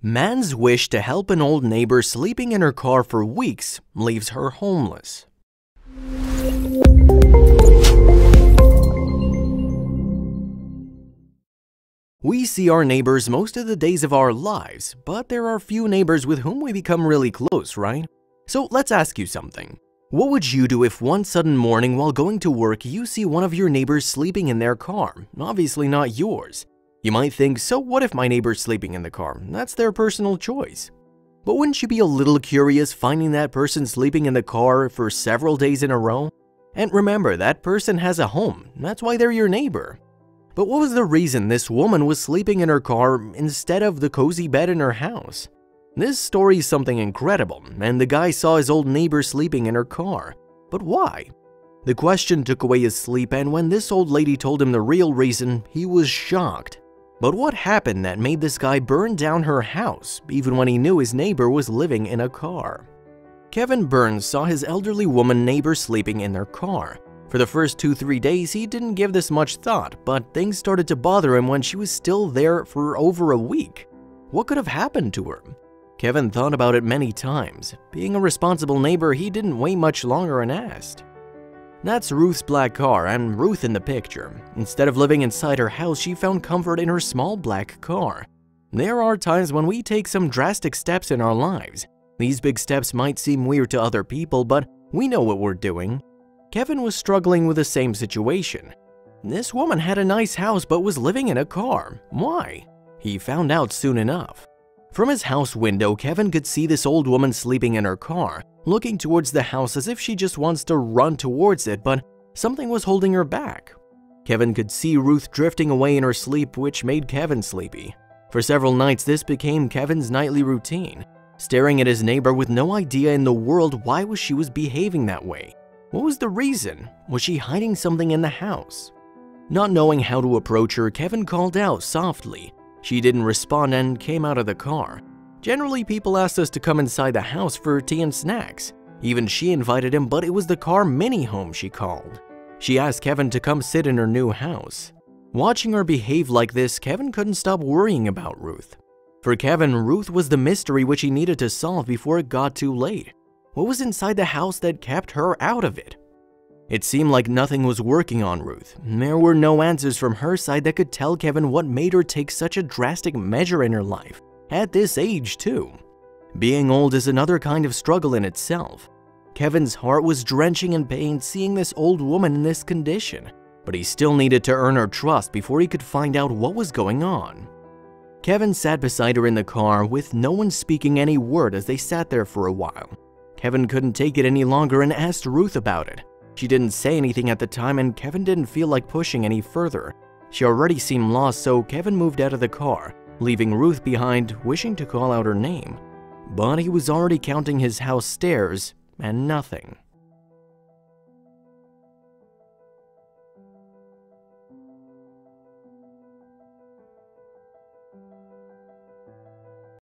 Man's wish to help an old neighbor sleeping in her car for weeks leaves her homeless. We see our neighbors most of the days of our lives, but there are few neighbors with whom we become really close, right? So let's ask you something. What would you do if one sudden morning while going to work you see one of your neighbors sleeping in their car, obviously not yours? You might think, so what if my neighbor's sleeping in the car? That's their personal choice. But wouldn't you be a little curious finding that person sleeping in the car for several days in a row? And remember, that person has a home. That's why they're your neighbor. But what was the reason this woman was sleeping in her car instead of the cozy bed in her house? This story is something incredible, and the guy saw his old neighbor sleeping in her car. But why? The question took away his sleep, and when this old lady told him the real reason, he was shocked. But what happened that made this guy burn down her house, even when he knew his neighbor was living in a car? Kevin Burns saw his elderly woman neighbor sleeping in their car. For the first 2-3 days, he didn't give this much thought, but things started to bother him when she was still there for over a week. What could have happened to her? Kevin thought about it many times. Being a responsible neighbor, he didn't wait much longer and asked. That's Ruth's black car and Ruth in the picture. Instead of living inside her house, she found comfort in her small black car. There are times when we take some drastic steps in our lives. These big steps might seem weird to other people, but we know what we're doing. Kevin was struggling with the same situation. This woman had a nice house but was living in a car. Why? He found out soon enough. From his house window, Kevin could see this old woman sleeping in her car, looking towards the house as if she just wants to run towards it, but something was holding her back. Kevin could see Ruth drifting away in her sleep, which made Kevin sleepy. For several nights, this became Kevin's nightly routine, staring at his neighbor with no idea in the world why she was behaving that way. What was the reason? Was she hiding something in the house? Not knowing how to approach her, Kevin called out softly. She didn't respond and came out of the car. Generally, people asked us to come inside the house for tea and snacks. Even she invited him, but it was the car mini home she called. She asked Kevin to come sit in her new house. Watching her behave like this, Kevin couldn't stop worrying about Ruth. For Kevin, Ruth was the mystery which he needed to solve before it got too late. What was inside the house that kept her out of it? It seemed like nothing was working on Ruth. There were no answers from her side that could tell Kevin what made her take such a drastic measure in her life, at this age too. Being old is another kind of struggle in itself. Kevin's heart was drenching in pain seeing this old woman in this condition, but he still needed to earn her trust before he could find out what was going on. Kevin sat beside her in the car with no one speaking any word as they sat there for a while. Kevin couldn't take it any longer and asked Ruth about it. She didn't say anything at the time, and Kevin didn't feel like pushing any further. She already seemed lost, so Kevin moved out of the car, leaving Ruth behind, wishing to call out her name. But he was already counting his house stairs, and nothing.